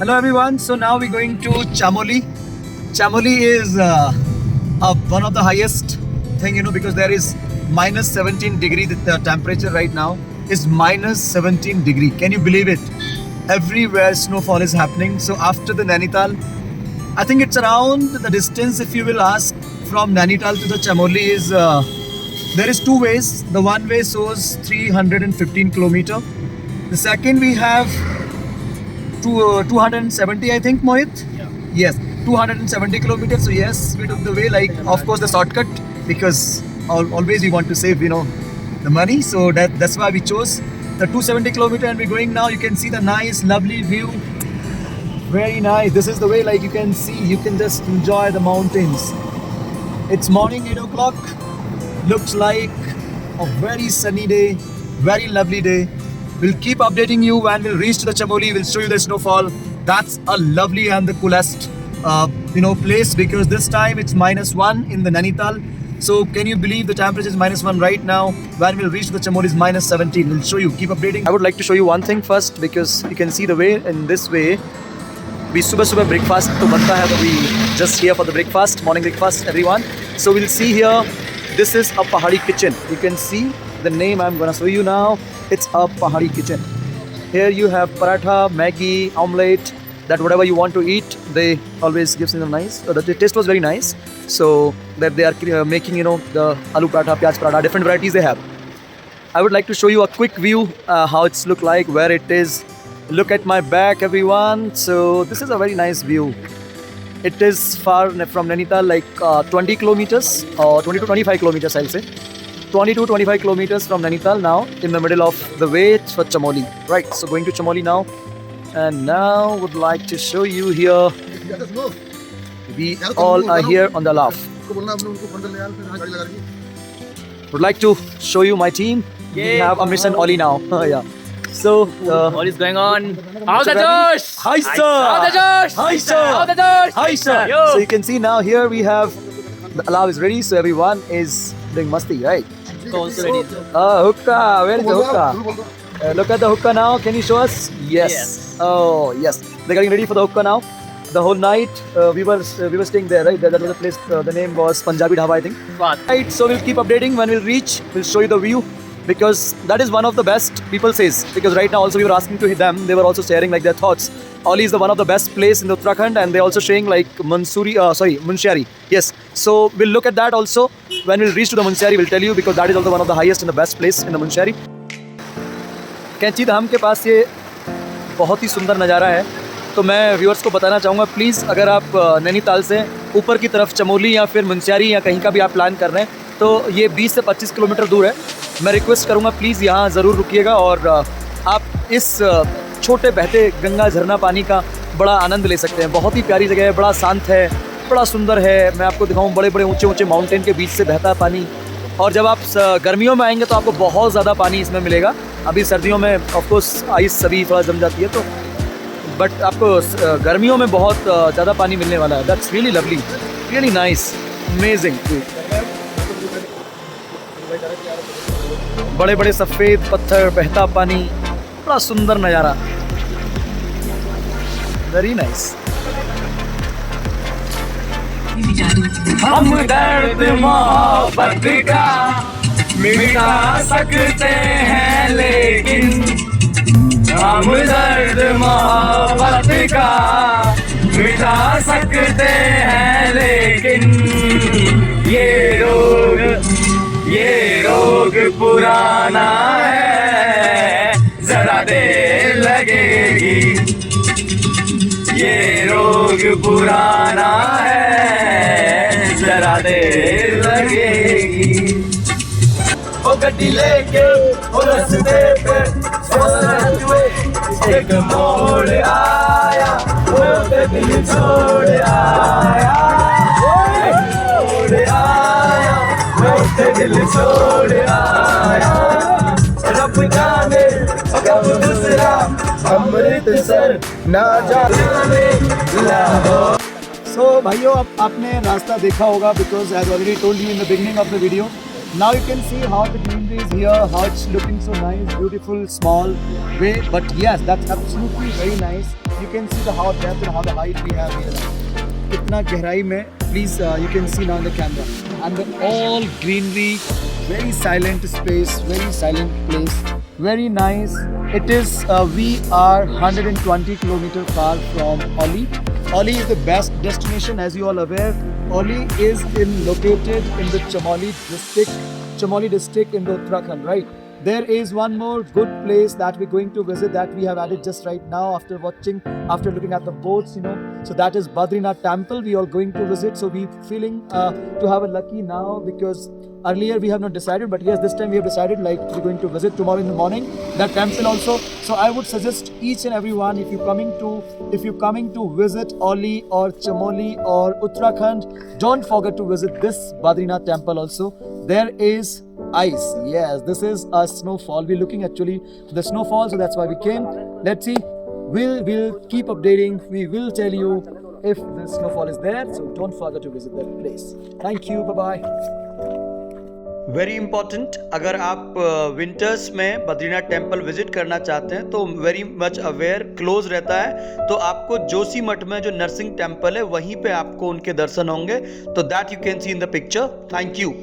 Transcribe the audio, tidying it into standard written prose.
Hello everyone. So now we're going to Chamoli. Chamoli is one of the highest thing, because there is minus 17 degree. The temperature right now is minus 17 degree. Can you believe it? Everywhere snowfall is happening. So after the Nainital, I think it's around the distance, if you will ask, from Nainital to the Chamoli is there is two ways. The one way shows 315 kilometer. The second we have 270, I think, Mohit? Yeah. Yes, 270 kilometers. So yes, we took the way, like, of course, the shortcut, because always we want to save, the money. So that's why we chose the 270 kilometer, and we're going now. You can see the nice, lovely view. Very nice. This is the way, like, you can see, you can just enjoy the mountains. It's morning, 8 o'clock. Looks like a very sunny day, very lovely day. We'll keep updating you when we'll reach to the Chamoli. We'll show you the snowfall. That's a lovely and the coolest, place, because this time it's -1 in the Nainital. So can you believe the temperature is -1 right now? When we'll reach to the Chamoli is -17. We'll show you. Keep updating. I would like to show you one thing first, because you can see the way in this way. We सुबह breakfast तो बनता है, तो we just here for the breakfast, morning breakfast, everyone. So we'll see here. This is a Pahadi kitchen. You can see the name I'm gonna show you now. It's a Pahadi kitchen. Here you have paratha, Maggi, omelette, that whatever you want to eat, they always give them nice. The taste was very nice. So that they are making, the aloo paratha, pyaz paratha, different varieties they have. I would like to show you a quick view how it's look like, where it is. Look at my back, everyone. So this is a very nice view. It is far from Nainital, like 20 kilometers or 20 to 25 kilometers, I'll say. 20 to 25 kilometers from Nainital now, in the middle of the way for Chamoli. Right, so going to Chamoli now. And now would like to show you here. We all are here on the laugh. Would like to show you my team. We have Amish and Oli now. Yeah. So, What is going on? How's the Josh? Hi, sir. How's the Josh? Hi, sir. How's the Josh? Hi, sir. Yo. So you can see now here we have the allow is ready, so everyone is doing masti, right? Also ready. Hookah. Where is the hookah? Look at the hookah now. Can you show us? Yes. Yes. Oh, yes. They're getting ready for the hookah now. The whole night we were staying there, right? That was the place. The name was Punjabi Dhaba, I think. Fun. Right. So we'll keep updating when we'll reach. We'll show you the view, because that is one of the best, people says. Because right now also we were asking to them, they were also sharing like their thoughts. Oli is the one of the best place in Uttarakhand, and they also sharing like Munsiari. Yes. So we'll look at that also when we'll reach to the Munsiari. We'll tell you, because that is also one of the highest and the best place in the Munsiari. कैंची धाम के पास ये बहुत ही सुंदर नज़ारा है. तो मैं viewers को बताना चाहूँगा, प्लीज़ अगर आप नैनीताल से ऊपर की तरफ चमोली या फिर मुंशियारी या कहीं का भी आप प्लान कर रहे हैं, तो ये 20 से 25 किलोमीटर दूर है. मैं रिक्वेस्ट करूँगा, प्लीज़ यहाँ ज़रूर रुकिएगा और आप इस छोटे बहते गंगा झरना पानी का बड़ा आनंद ले सकते हैं. बहुत ही प्यारी जगह है, बड़ा शांत है, बड़ा सुंदर है. मैं आपको दिखाऊँ, बड़े बड़े ऊंचे ऊंचे माउंटेन के बीच से बहता है पानी. और जब आप गर्मियों में आएंगे तो आपको बहुत ज़्यादा पानी इसमें मिलेगा. अभी सर्दियों में ऑफकोर्स आइस सभी थोड़ा जम जाती है, तो बट आपको गर्मियों में बहुत ज़्यादा पानी मिलने वाला है. That's really lovely, really nice, amazing. बड़े बड़े सफ़ेद पत्थर, बहता पानी, बड़ा सुंदर नज़ारा. Very nice. हम दर्द मोहब्बत का मिटा सकते हैं, लेकिन हम दर्द मोहब्बत का मिटा सकते हैं, लेकिन ये रोग पुराना है, जरा देर लगेगी. ये रोग पुराना है, जरा देर लगेगी. ओ गड्डी लेके ओ रस्ते पे एक मोड़ आया, वो दिल छोड़ आया, छोड़ आया, वो दिल छोड़ आया. रब जाने कब दूसरा अमृतसर ना जाने लाहौर. So भाइयों, आपने रास्ता देखा होगा, because as already told you in the beginning of the video. Now you can see how the greenery is here, how it's looking so nice, beautiful, small way. But yes, that's absolutely very nice. you can see the how depth and how the height we have here. कितना गहराई में, please you can see now in the camera. And the all greenery, very silent space, very silent place, very nice. It is, we are 120 kilometers far from Oli. Oli is the best destination, as you all aware. Oli is located in the Chamoli district in the Uttarakhand, right? There is one more good place that we're going to visit that we have added just right now after looking at the boards, So that is Badrinath Temple. We are going to visit. So we feeling to have a lucky now because earlier we have not decided, but yes, this time we have decided like we're going to visit tomorrow in the morning that temple also. So I would suggest each and everyone, if you're coming to visit Oli or Chamoli or Uttarakhand, don't forget to visit this Badrinath temple also. There is ice. Yes, this is a snowfall. We're looking actually the snowfall, so that's why we came. Let's see. We'll keep updating. We will tell you if the snowfall is there. So don't forget to visit that place. Thank you. Bye bye. Very important, अगर आप winters में Badrinath temple visit करना चाहते हैं तो very much aware close रहता है, तो आपको जोशी मठ में जो नरसिंह टेम्पल है वहीं पे आपको उनके दर्शन होंगे, तो that you can see in the picture. Thank you.